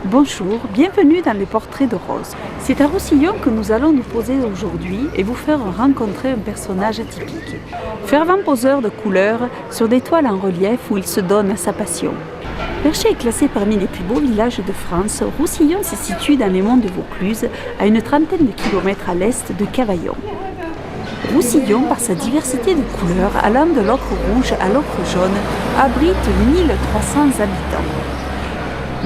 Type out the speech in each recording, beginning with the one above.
Bonjour, bienvenue dans les portraits de Rose. C'est à Roussillon que nous allons nous poser aujourd'hui et vous faire rencontrer un personnage atypique. Fervent poseur de couleurs sur des toiles en relief où il se donne à sa passion. Perché est classé parmi les plus beaux villages de France, Roussillon se situe dans les monts de Vaucluse, à une trentaine de kilomètres à l'est de Cavaillon. Roussillon, par sa diversité de couleurs, allant de l'ocre rouge à l'ocre jaune, abrite 1300 habitants.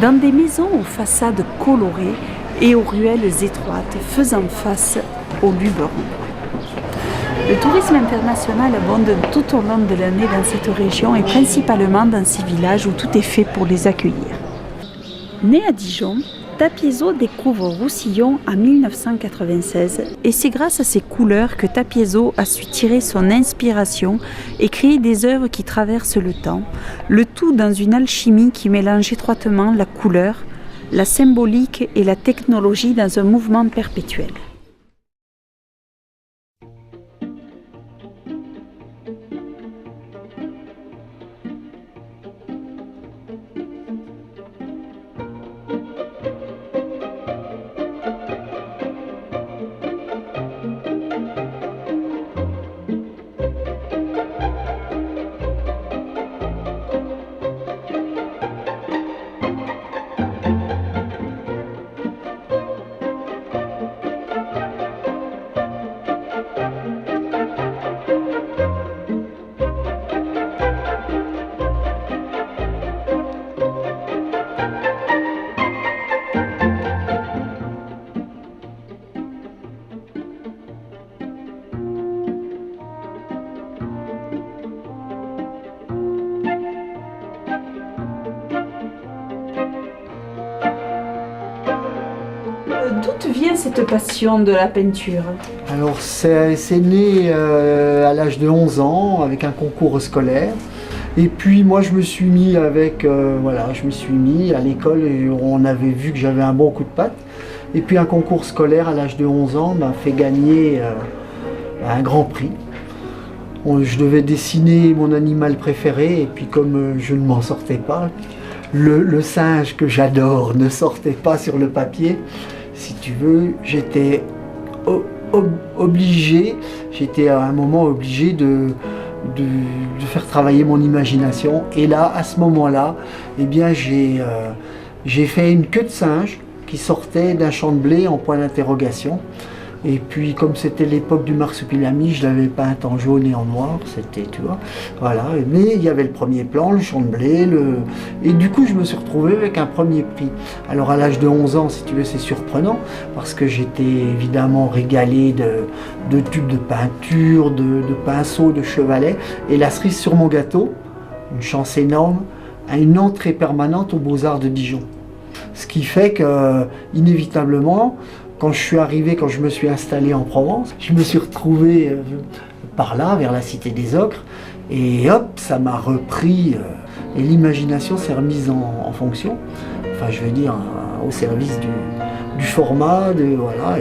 Dans des maisons aux façades colorées et aux ruelles étroites faisant face aux Luberons. Le tourisme international abonde tout au long de l'année dans cette région et principalement dans ces villages où tout est fait pour les accueillir. Né à Dijon, Tapiézo découvre Roussillon en 1996 et c'est grâce à ses couleurs que Tapiézo a su tirer son inspiration et créer des œuvres qui traversent le temps, le tout dans une alchimie qui mélange étroitement la couleur, la symbolique et la technologie dans un mouvement perpétuel. D'où vient cette passion de la peinture? Alors c'est né à l'âge de 11 ans avec un concours scolaire. Et puis moi je me suis mis à l'école et on avait vu que j'avais un bon coup de patte. Et puis un concours scolaire à l'âge de 11 ans m'a fait gagner un grand prix. Je devais dessiner mon animal préféré et puis comme je ne m'en sortais pas, le singe que j'adore ne sortait pas sur le papier. Si tu veux, j'étais à un moment obligé de faire travailler mon imagination. Et là, à ce moment-là, eh bien, j'ai fait une queue de singe qui sortait d'un champ de blé en point d'interrogation. Et puis, comme c'était l'époque du marsupilami, je l'avais peint en jaune et en noir, c'était, tu vois, voilà. Mais il y avait le premier plan, le champ de blé, et du coup, je me suis retrouvé avec un premier prix. Alors, à l'âge de 11 ans, si tu veux, c'est surprenant, parce que j'étais évidemment régalé de tubes de peinture, de pinceaux, de chevalets, et la cerise sur mon gâteau, une chance énorme, à une entrée permanente aux Beaux-Arts de Dijon. Ce qui fait que, inévitablement, quand je me suis installé en Provence, je me suis retrouvé par là, vers la Cité des Ocres, et hop, ça m'a repris, et l'imagination s'est remise en fonction, enfin je veux dire, au service du format, voilà,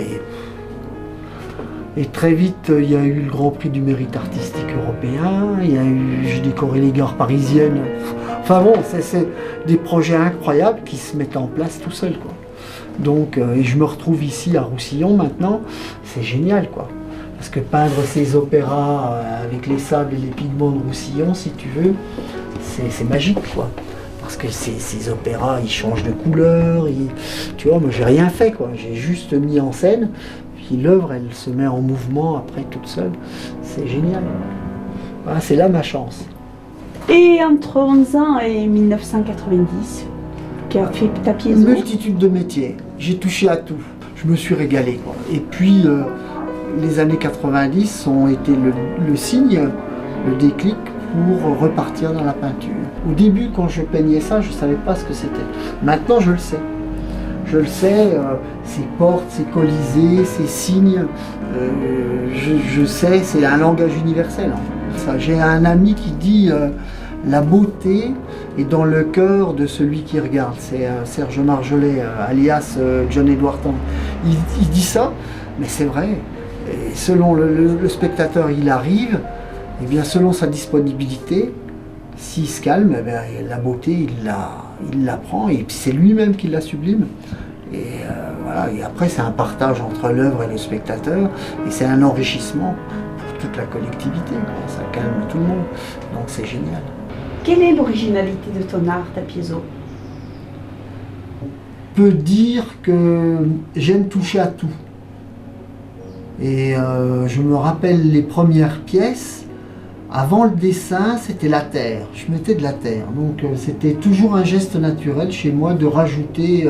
et très vite, il y a eu le Grand Prix du mérite artistique européen, j'ai décoré les gares parisiennes, enfin bon, c'est des projets incroyables qui se mettent en place tout seuls, quoi. Donc, et je me retrouve ici à Roussillon maintenant, c'est génial quoi. Parce que peindre ces opéras avec les sables et les pigments de Roussillon, si tu veux, c'est magique quoi. Parce que ces opéras, ils changent de couleur, tu vois, moi j'ai rien fait quoi, j'ai juste mis en scène, puis l'œuvre elle se met en mouvement après toute seule, c'est génial. Voilà, c'est là ma chance. Et entre 11 ans et 1990, qui a fait Tapiézo. Une multitude de métiers, j'ai touché à tout, je me suis régalé quoi. Et puis les années 90 ont été le signe, le déclic pour repartir dans la peinture. Au début quand je peignais ça, je ne savais pas ce que c'était. Maintenant je le sais. Je le sais, ces portes, ces colisées, ces signes, je sais, c'est un langage universel. Hein. J'ai un ami qui dit la beauté est dans le cœur de celui qui regarde. C'est Serge Marjolais, alias John Edward Tank. Il dit ça, mais c'est vrai. Et selon le spectateur, il arrive, et bien selon sa disponibilité, S'il se calme, eh bien, la beauté, il la prend et puis c'est lui-même qui la sublime. Et voilà. Et après, c'est un partage entre l'œuvre et le spectateur et c'est un enrichissement pour toute la collectivité, quoi. Ça calme tout le monde, donc c'est génial. Quelle est l'originalité de ton art, Tapiezau? Je peux dire que j'aime toucher à tout. Et je me rappelle les premières pièces, avant le dessin, c'était la terre. Je mettais de la terre. Donc c'était toujours un geste naturel chez moi de rajouter,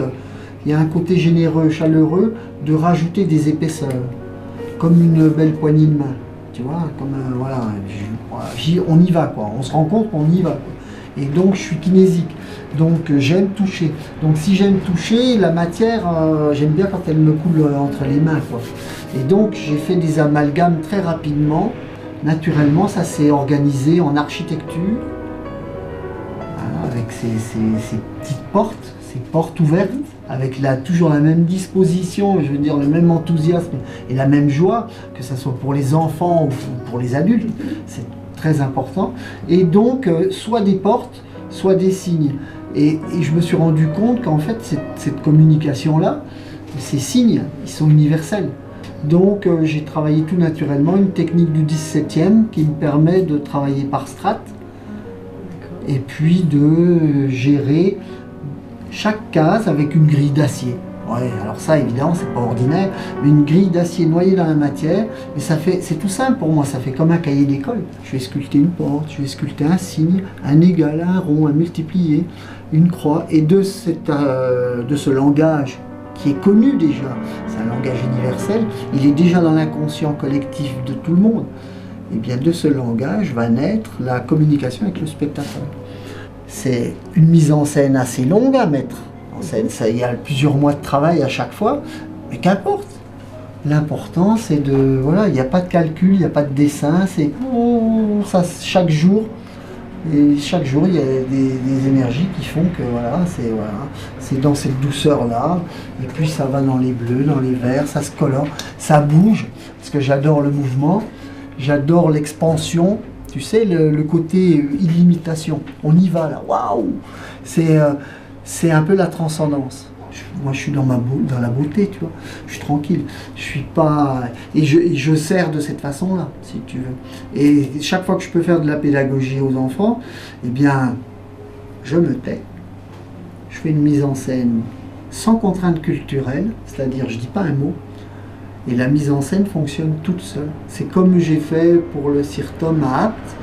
il y a un côté généreux, chaleureux, de rajouter des épaisseurs. Comme une belle poignée de main. Tu vois, comme voilà, on y va quoi. On se rend compte qu'on y va, quoi. Et donc je suis kinésique. Donc j'aime toucher. Donc si j'aime toucher, la matière, j'aime bien quand elle me coule entre les mains, quoi. Et donc j'ai fait des amalgames très rapidement. Naturellement, ça s'est organisé en architecture, voilà, avec ces petites portes, ces portes ouvertes, avec toujours la même disposition, je veux dire le même enthousiasme et la même joie, que ce soit pour les enfants ou pour les adultes, c'est très important. Et donc, soit des portes, soit des signes. Et je me suis rendu compte qu'en fait, cette communication-là, ces signes, ils sont universels. Donc j'ai travaillé tout naturellement une technique du 17e qui me permet de travailler par strates et puis de gérer chaque case avec une grille d'acier. Ouais, alors ça évidemment c'est pas ordinaire, mais une grille d'acier noyée dans la matière, mais c'est tout simple pour moi, ça fait comme un cahier d'école. Je vais sculpter une porte, je vais sculpter un signe, un égal, un rond, un multiplié, une croix, et de ce langage qui est connu déjà, c'est un langage universel, il est déjà dans l'inconscient collectif de tout le monde, et bien de ce langage va naître la communication avec le spectateur. C'est une mise en scène assez longue à mettre en scène, il y a plusieurs mois de travail à chaque fois, mais qu'importe. L'important c'est de, voilà, il n'y a pas de calcul, il n'y a pas de dessin, c'est ça chaque jour. Et chaque jour, il y a des énergies qui font que voilà, c'est dans cette douceur-là. Et puis ça va dans les bleus, dans les verts, ça se colore, ça bouge. Parce que j'adore le mouvement, j'adore l'expansion. Tu sais, le côté illimitation. On y va là, waouh! C'est un peu la transcendance. Moi, je suis dans la beauté, tu vois. Je suis tranquille. Je suis pas... Et je sers de cette façon-là, si tu veux. Et chaque fois que je peux faire de la pédagogie aux enfants, eh bien, je me tais. Je fais une mise en scène sans contrainte culturelle, c'est-à-dire je dis pas un mot. Et la mise en scène fonctionne toute seule. C'est comme j'ai fait pour le Cirtum à Apt,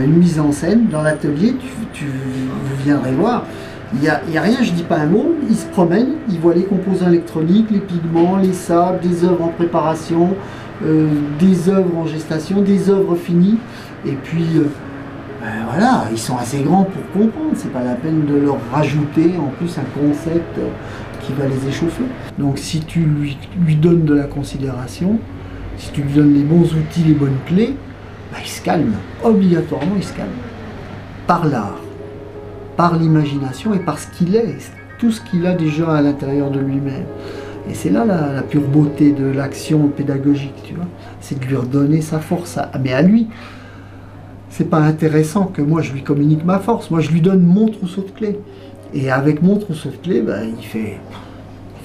une mise en scène dans l'atelier, vous viendrez voir. Il n'y a rien, je ne dis pas un mot, il se promène, il voit les composants électroniques, les pigments, les sables, des œuvres en préparation, des œuvres en gestation, des œuvres finies. Et puis, voilà, ils sont assez grands pour comprendre, c'est pas la peine de leur rajouter en plus un concept qui va les échauffer. Donc si tu lui donnes de la considération, si tu lui donnes les bons outils, les bonnes clés, bah, il se calme, obligatoirement il se calme. Par l'art. Par l'imagination et par ce qu'il est, tout ce qu'il a déjà à l'intérieur de lui-même. Et c'est là la pure beauté de l'action pédagogique, tu vois. C'est de lui redonner sa force, mais à lui. C'est pas intéressant que moi je lui communique ma force, moi je lui donne mon trousseau de clés. Et avec mon trousseau de clés, ben, il fait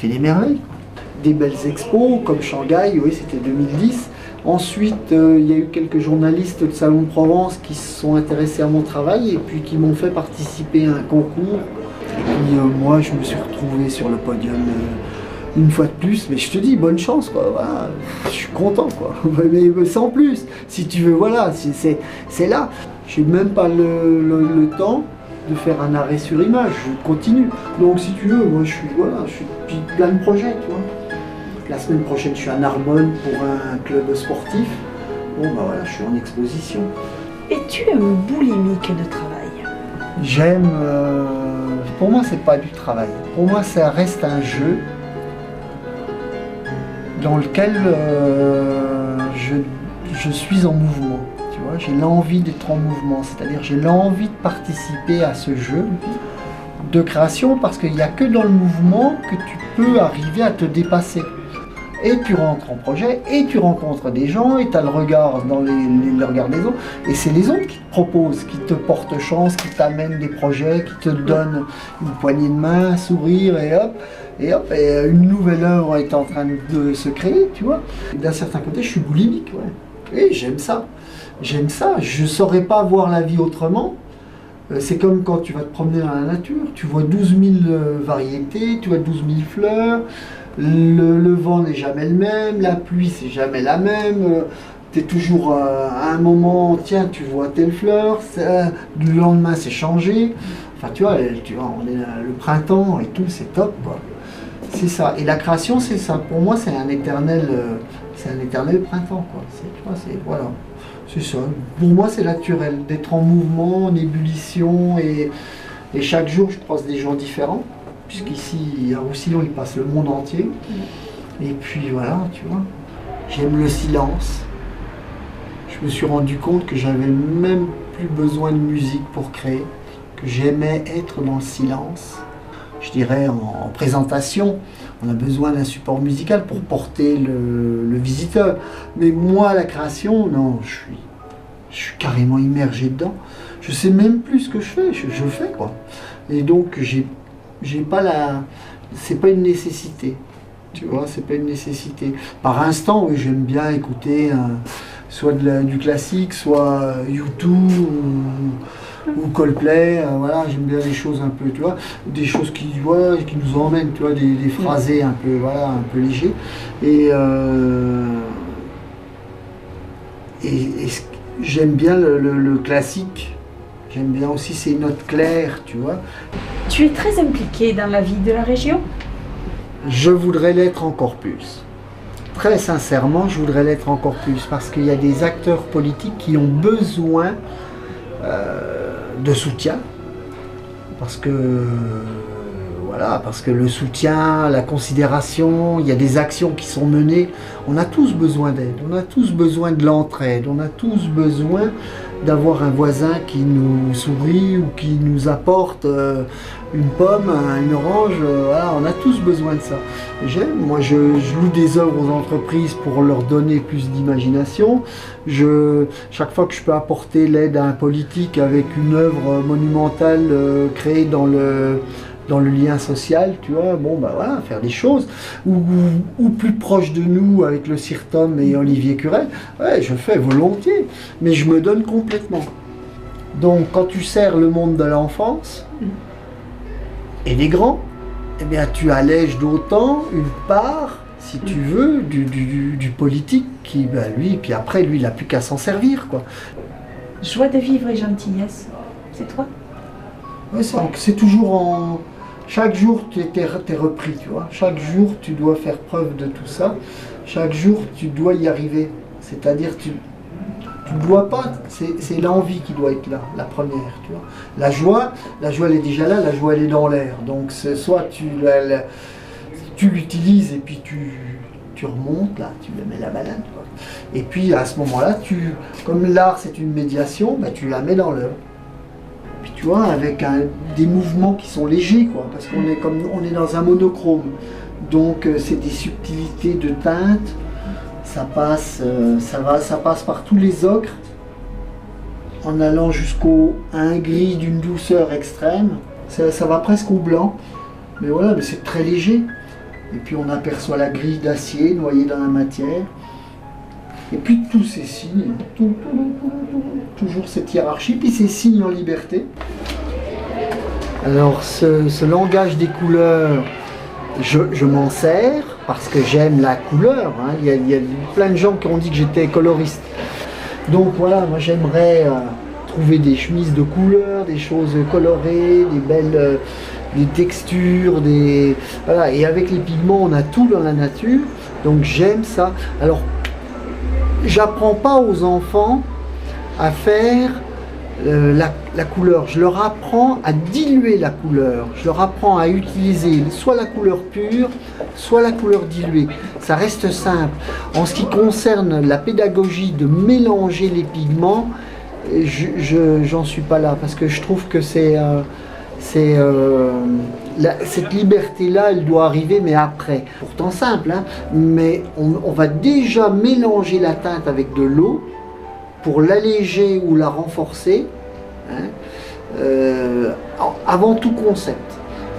des merveilles, quoi. Des belles expos, comme Shanghai, oui, c'était 2010. Ensuite, il y a eu quelques journalistes de Salon de Provence qui se sont intéressés à mon travail et puis qui m'ont fait participer à un concours. Et puis moi, je me suis retrouvé sur le podium une fois de plus. Mais je te dis, bonne chance, quoi. Voilà, je suis content, quoi. Mais sans plus, si tu veux, voilà, c'est là. Je n'ai même pas le temps de faire un arrêt sur image, je continue. Donc si tu veux, moi je suis plein de projets, tu vois. La semaine prochaine, je suis à Narbonne pour un club sportif. Bon, bah voilà, je suis en exposition. Es-tu un boulimique de travail? J'aime... pour moi, c'est pas du travail. Pour moi, ça reste un jeu dans lequel je suis en mouvement. Tu vois, j'ai l'envie d'être en mouvement. C'est-à-dire, j'ai l'envie de participer à ce jeu de création parce qu'il n'y a que dans le mouvement que tu peux arriver à te dépasser. et tu rentres en projet, et tu rencontres des gens, et tu as le regard dans le regard des autres, et c'est les autres qui te proposent, qui te portent chance, qui t'amènent des projets, qui te donnent une poignée de main, un sourire, et hop, et une nouvelle œuvre est en train de se créer, tu vois. D'un certain côté, je suis boulimique, ouais. Et j'aime ça. J'aime ça. Je ne saurais pas voir la vie autrement. C'est comme quand tu vas te promener dans la nature. Tu vois 12 000 variétés, tu vois 12 000 fleurs. Le vent n'est jamais le même, la pluie, c'est jamais la même. Tu es toujours à un moment, tiens, tu vois telle fleur, le lendemain, c'est changé. Enfin, tu vois, on est le printemps et tout, c'est top, quoi. C'est ça. Et la création, c'est ça. Pour moi, c'est un éternel printemps, quoi. Tu vois, voilà. C'est ça. Pour moi, c'est naturel d'être en mouvement, en ébullition, et chaque jour, je croise des gens différents, puisqu'ici, à Roussillon, il passe le monde entier. Et puis voilà, tu vois. J'aime le silence. Je me suis rendu compte que j'avais même plus besoin de musique pour créer, que j'aimais être dans le silence. Je dirais en présentation, on a besoin d'un support musical pour porter le visiteur. Mais moi, la création, non, je suis carrément immergé dedans. Je sais même plus ce que je fais, je fais quoi. Et donc, j'ai pas c'est pas une nécessité. Tu vois, c'est pas une nécessité. Par instant, oui, j'aime bien écouter soit du classique, soit U2 ou Coldplay, voilà, j'aime bien les choses un peu, tu vois, des choses qui nous emmènent, tu vois, des phrasés un peu, voilà, un peu légers. Et j'aime bien le classique, j'aime bien aussi ces notes claires, tu vois. Tu es très impliqué dans la vie de la région? Je voudrais l'être encore plus. Très sincèrement, je voudrais l'être encore plus, parce qu'il y a des acteurs politiques qui ont besoin de soutien, parce que le soutien, la considération, il y a des actions qui sont menées, on a tous besoin d'aide, on a tous besoin de l'entraide, on a tous besoin d'avoir un voisin qui nous sourit ou qui nous apporte une pomme, une orange, voilà, on a tous besoin de ça. Moi je loue des œuvres aux entreprises pour leur donner plus d'imagination. Chaque fois que je peux apporter l'aide à un politique avec une œuvre monumentale créée dans le lien social, tu vois, bon bah voilà, faire des choses, ou plus proche de nous avec le CIRTOM et Olivier Curel, ouais, je fais volontiers, mais je me donne complètement. Donc quand tu sers le monde de l'enfance et des grands, eh bien tu allèges d'autant une part, si tu veux, du politique qui, ben lui, puis après lui, il n'a plus qu'à s'en servir, quoi. Joie de vivre et gentillesse, c'est toi? Ouais, c'est toujours chaque jour, tu es repris, tu vois. Chaque jour, tu dois faire preuve de tout ça. Chaque jour, tu dois y arriver. C'est-à-dire, tu ne dois pas... C'est l'envie qui doit être là, la première, tu vois. La joie, elle est déjà là, la joie, elle est dans l'air. Donc, soit tu l'utilises et puis tu remontes, là, tu le mets la banane, quoi. Et puis, à ce moment-là, comme l'art, c'est une médiation, bah, tu la mets dans l'œuvre. Puis tu vois, avec des mouvements qui sont légers, quoi, parce qu'on est dans un monochrome. Donc c'est des subtilités de teintes, ça passe par tous les ocres, en allant jusqu'à un gris d'une douceur extrême. Ça va presque au blanc, mais voilà, mais c'est très léger. Et puis on aperçoit la grille d'acier noyée dans la matière. Et puis tous ces signes, toujours cette hiérarchie, puis ces signes en liberté. Alors ce langage des couleurs, je m'en sers parce que j'aime la couleur, hein. Il y a plein de gens qui ont dit que j'étais coloriste. Donc voilà, moi j'aimerais trouver des chemises de couleurs, des choses colorées, des belles des textures, voilà. Et avec les pigments, on a tout dans la nature, donc j'aime ça. Alors, j'apprends pas aux enfants à faire la couleur, je leur apprends à diluer la couleur, je leur apprends à utiliser soit la couleur pure, soit la couleur diluée. Ça reste simple. En ce qui concerne la pédagogie de mélanger les pigments, j'en suis pas là, parce que je trouve que c'est Cette liberté-là, elle doit arriver, mais après. Pourtant simple, hein, mais on va déjà mélanger la teinte avec de l'eau pour l'alléger ou la renforcer, hein, avant tout concept.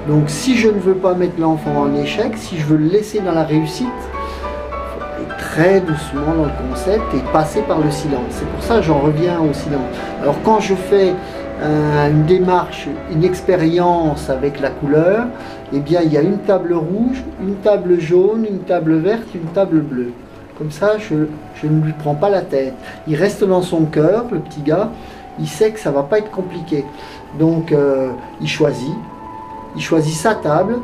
Donc si je ne veux pas mettre l'enfant en échec, si je veux le laisser dans la réussite, il faut aller très doucement dans le concept et passer par le silence. C'est pour ça que j'en reviens au silence. Alors quand je fais une démarche, une expérience avec la couleur, eh bien il y a une table rouge, une table jaune, une table verte, une table bleue. Comme ça, je ne lui prends pas la tête. Il reste dans son cœur, le petit gars, il sait que ça ne va pas être compliqué. Donc il choisit sa table,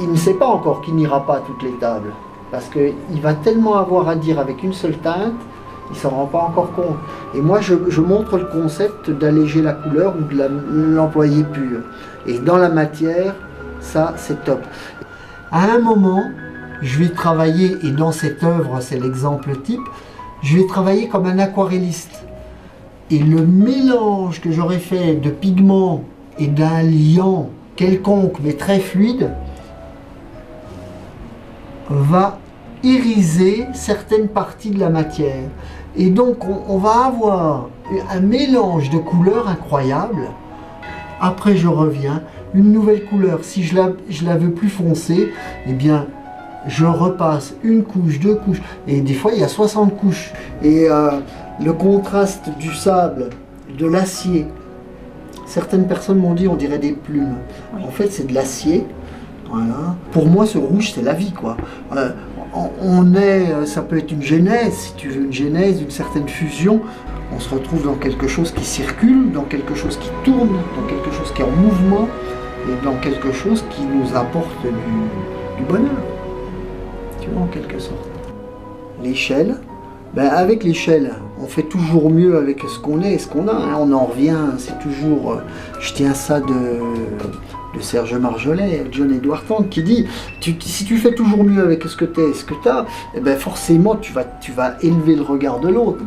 il ne sait pas encore qu'il n'ira pas à toutes les tables. Parce qu'il va tellement avoir à dire avec une seule teinte, il ne s'en rend pas encore compte. Et moi, je montre le concept d'alléger la couleur ou de l'employer pur. Et dans la matière, ça, c'est top. À un moment, je vais travailler, et dans cette œuvre, c'est l'exemple type, je vais travailler comme un aquarelliste. Et le mélange que j'aurais fait de pigments et d'un liant quelconque, mais très fluide, va iriser certaines parties de la matière. Et donc on va avoir un mélange de couleurs incroyable. Après je reviens, une nouvelle couleur. Si je la veux plus foncée, eh bien je repasse une couche, deux couches, et des fois il y a 60 couches. Et le contraste du sable, de l'acier, certaines personnes m'ont dit on dirait des plumes. Oui. En fait c'est de l'acier. Voilà. Pour moi ce rouge c'est la vie, quoi. Ça peut être une genèse, si tu veux, une genèse, une certaine fusion. On se retrouve dans quelque chose qui circule, dans quelque chose qui tourne, dans quelque chose qui est en mouvement, et dans quelque chose qui nous apporte du bonheur, tu vois, en quelque sorte. L'échelle, avec l'échelle, on fait toujours mieux avec ce qu'on est et ce qu'on a, hein. On en revient, c'est toujours, je tiens ça de Serge Marjolais, John Edward Font, qui dit si tu fais toujours mieux avec ce que tu es et ce que tu as, forcément tu vas élever le regard de l'autre.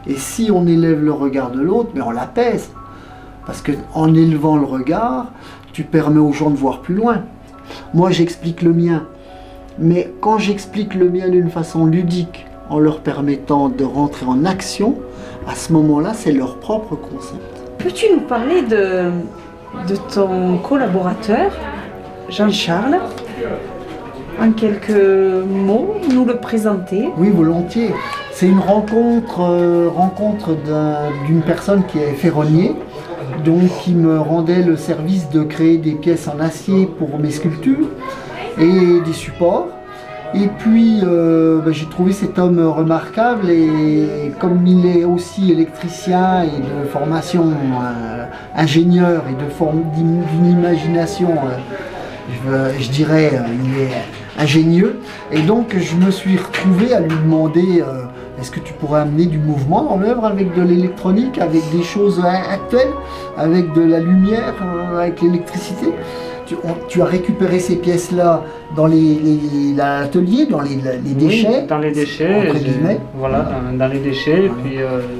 Et si on élève le regard de l'autre, on l'apaise. Parce qu'en élevant le regard, tu permets aux gens de voir plus loin. Moi j'explique le mien, mais quand j'explique le mien d'une façon ludique, en leur permettant de rentrer en action, à ce moment-là, c'est leur propre concept. Peux-tu nous parler de ton collaborateur, Jean-Charles, en quelques mots, nous le présenter? Oui, volontiers. C'est une rencontre d'une personne qui est ferronnier, donc qui me rendait le service de créer des pièces en acier pour mes sculptures et des supports. Et puis j'ai trouvé cet homme remarquable, et comme il est aussi électricien et de formation ingénieur et d'une imagination, je dirais, il est ingénieux. Et donc je me suis retrouvé à lui demander est-ce que tu pourrais amener du mouvement dans l'œuvre avec de l'électronique, avec des choses actuelles, avec de la lumière, avec l'électricité. Tu as récupéré ces pièces-là dans l'atelier, dans les déchets. Oui, dans les déchets, entre guillemets. Voilà, dans les déchets, voilà. Et puis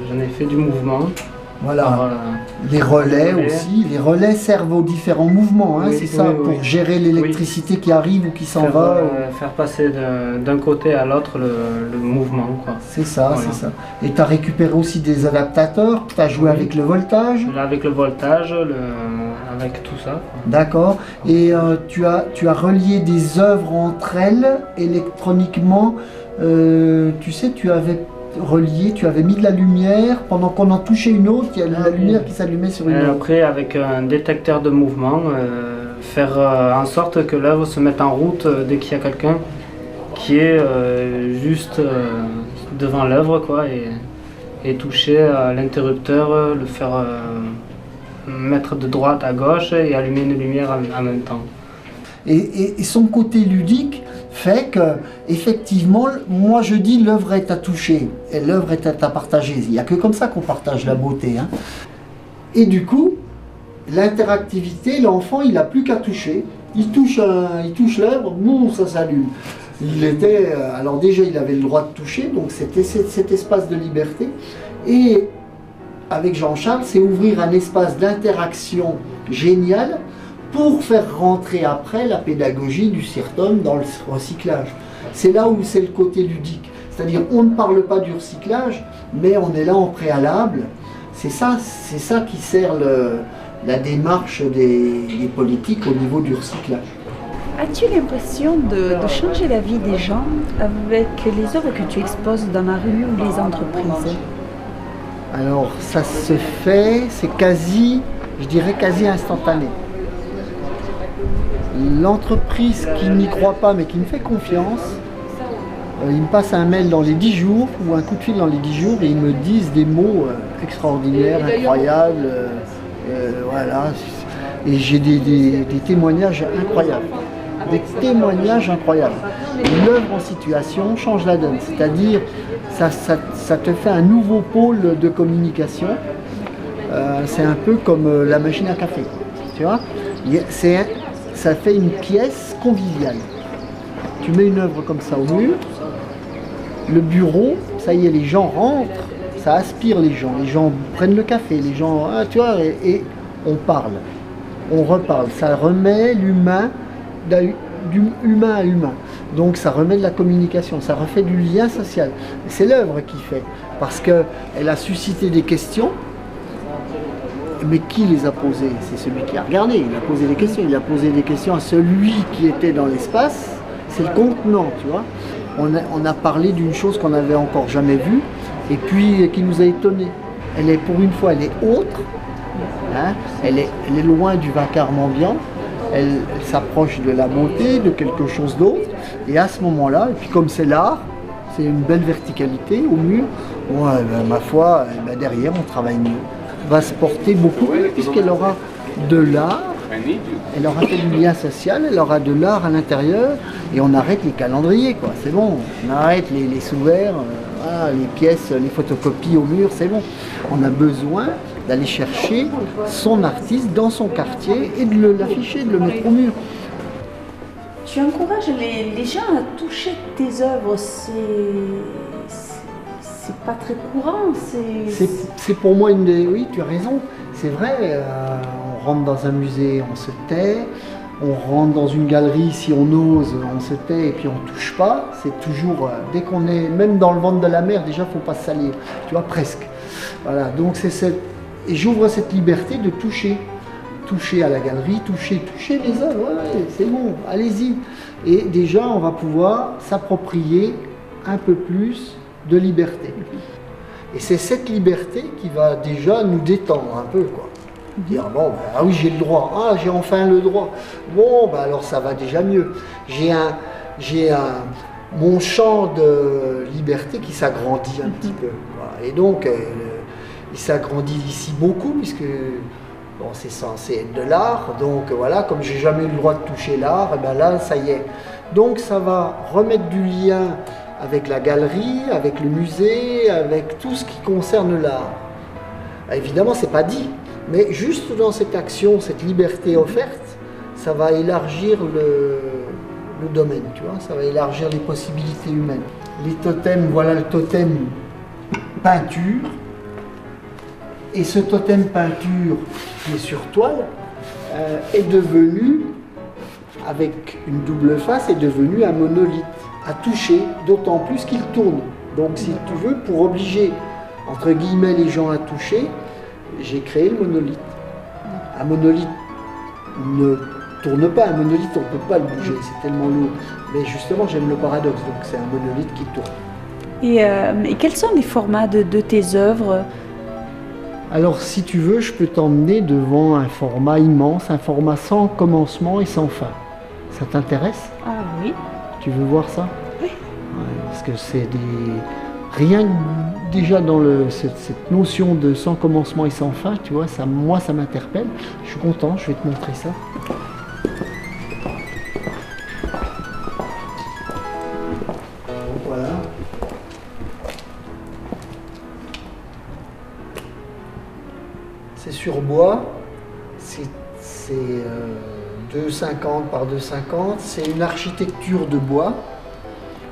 j'en ai fait du mouvement. Voilà, les relais aussi. Les relais servent aux différents mouvements, hein, oui, c'est ça, pour gérer l'électricité qui arrive ou qui s'en va. Faire passer d'un côté à l'autre le mouvement, quoi. C'est ça, voilà. C'est ça. Et tu as récupéré aussi des adaptateurs, tu as joué avec le voltage. Avec le voltage, avec tout ça. D'accord. Et tu as relié des œuvres entre elles électroniquement. Tu sais, tu avais relié, tu avais mis de la lumière, pendant qu'on en touchait une autre, il y a de la lumière qui s'allumait sur une autre. Après, avec un détecteur de mouvement, faire en sorte que l'œuvre se mette en route dès qu'il y a quelqu'un qui est juste devant l'œuvre, quoi, et toucher à l'interrupteur, le faire mettre de droite à gauche et allumer une lumière en même temps. Et son côté ludique fait que, effectivement, moi je dis l'œuvre est à toucher et l'œuvre est à partager. Il n'y a que comme ça qu'on partage la beauté, hein. Et du coup, l'interactivité, l'enfant il n'a plus qu'à toucher. Il touche l'œuvre, boum, ça s'allume. Alors déjà il avait le droit de toucher, donc c'était cet espace de liberté. Et avec Jean-Charles, c'est ouvrir un espace d'interaction génial pour faire rentrer après la pédagogie du CIRTOM dans le recyclage. C'est là où c'est le côté ludique. C'est-à-dire on ne parle pas du recyclage, mais on est là en préalable. C'est ça qui sert la démarche des politiques au niveau du recyclage. As-tu l'impression de changer la vie des gens avec les œuvres que tu exposes dans la rue ou les entreprises? Alors ça se fait, c'est quasi, je dirais quasi instantané. L'entreprise qui n'y croit pas mais qui me fait confiance, il me passe un mail dans les 10 jours ou un coup de fil dans les 10 jours et ils me disent des mots extraordinaires, incroyables. Voilà. Et j'ai des témoignages incroyables. Des témoignages incroyables. L'œuvre en situation change la donne, c'est-à-dire ça te fait un nouveau pôle de communication. C'est un peu comme la machine à café, tu vois. Ça fait une pièce conviviale. Tu mets une œuvre comme ça au mur, le bureau, ça y est, les gens rentrent, ça aspire les gens prennent le café, les gens, tu vois, et on parle, on reparle, ça remet l'humain d'humain à humain. Donc ça remet de la communication, ça refait du lien social. C'est l'œuvre qui fait, parce qu'elle a suscité des questions, mais qui les a posées? C'est celui qui a regardé, il a posé des questions, il a posé des questions à celui qui était dans l'espace, c'est le contenant, tu vois. On a parlé d'une chose qu'on n'avait encore jamais vue, et puis qui nous a étonnés. Elle est, pour une fois, elle est autre, hein, elle est loin du vacarme ambiant, elle s'approche de la beauté, de quelque chose d'autre, et à ce moment-là, et puis comme c'est l'art, c'est une belle verticalité au mur, ouais, ben, ma foi, ben, derrière on travaille mieux. Va se porter beaucoup mieux puisqu'elle aura de l'art, elle aura fait du lien social, elle aura de l'art à l'intérieur, et on arrête les calendriers, quoi. C'est bon, on arrête les sous-verts, voilà, les pièces, les photocopies au mur, c'est bon. On a besoin d'aller chercher son artiste dans son quartier et de l'afficher, de le mettre au mur. Tu encourages les gens à toucher tes œuvres, c'est pas très courant. C'est pour moi une des... Oui, tu as raison, c'est vrai, on rentre dans un musée, on se tait, on rentre dans une galerie, si on ose, on se tait et puis on touche pas. C'est toujours, dès qu'on est, même dans le ventre de la mer, déjà il ne faut pas se salir, tu vois, presque. Voilà, donc c'est cette... Et j'ouvre cette liberté de toucher. Toucher à la galerie, toucher les œuvres, ouais, c'est bon, allez-y. Et déjà, on va pouvoir s'approprier un peu plus de liberté. Et c'est cette liberté qui va déjà nous détendre un peu, quoi. Dire, bon, ben, ah oui, j'ai le droit, ah, j'ai enfin le droit. Bon, ben, alors ça va déjà mieux. Mon champ de liberté qui s'agrandit un petit peu. Voilà. Et donc, il s'agrandit ici beaucoup, puisque bon, c'est censé être de l'art, donc voilà, comme j'ai jamais eu le droit de toucher l'art, et ben là, ça y est. Donc ça va remettre du lien avec la galerie, avec le musée, avec tout ce qui concerne l'art. Évidemment, c'est pas dit, mais juste dans cette action, cette liberté offerte, ça va élargir le domaine, tu vois, ça va élargir les possibilités humaines. Les totems, voilà le totem peinture. Et ce totem peinture qui est sur toile est devenu, avec une double face, est devenu un monolithe à toucher, d'autant plus qu'il tourne. Donc si tu veux, pour obliger entre guillemets les gens à toucher, j'ai créé le monolithe. Un monolithe ne tourne pas, un monolithe on ne peut pas le bouger, c'est tellement lourd. Mais justement j'aime le paradoxe, donc c'est un monolithe qui tourne. Et quels sont les formats de tes œuvres ? Alors si tu veux, je peux t'emmener devant un format immense, un format sans commencement et sans fin. Ça t'intéresse ? Ah oui. Tu veux voir ça ? Oui. Ouais, parce que c'est des... Rien que déjà dans cette notion de sans commencement et sans fin, tu vois, ça, moi ça m'interpelle. Je suis content, je vais te montrer ça. Voilà. C'est sur bois, c'est 2,50 par 2,50, c'est une architecture de bois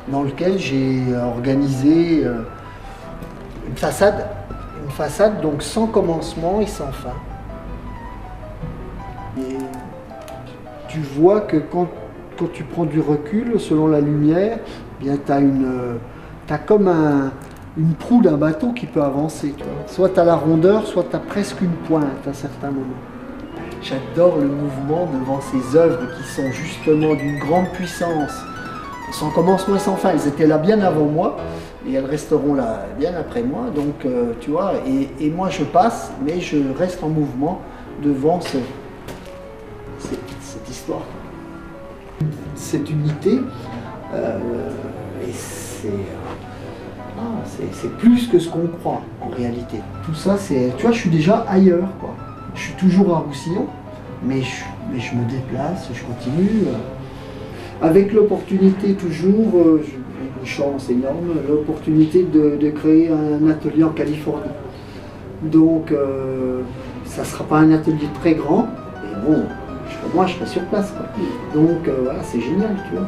dans lequel j'ai organisé une façade donc sans commencement et sans fin. Et tu vois que quand tu prends du recul, selon la lumière, eh bien t'as comme une proue d'un bateau qui peut avancer. Tu vois. Soit tu as la rondeur, soit tu as presque une pointe à certains moments. J'adore le mouvement devant ces œuvres qui sont justement d'une grande puissance, sans commencement et sans fin. Elles étaient là bien avant moi et elles resteront là bien après moi. Donc tu vois, et moi je passe, mais je reste en mouvement devant cette histoire. Cette unité, et c'est plus que ce qu'on croit en réalité. Tout ça, tu vois, je suis déjà ailleurs, quoi. Je suis toujours à Roussillon, mais je me déplace, je continue. Avec l'opportunité toujours, une chance énorme, l'opportunité de créer un atelier en Californie. Donc, ça ne sera pas un atelier très grand, mais bon, moi je serai sur place, quoi. Donc voilà, c'est génial, tu vois.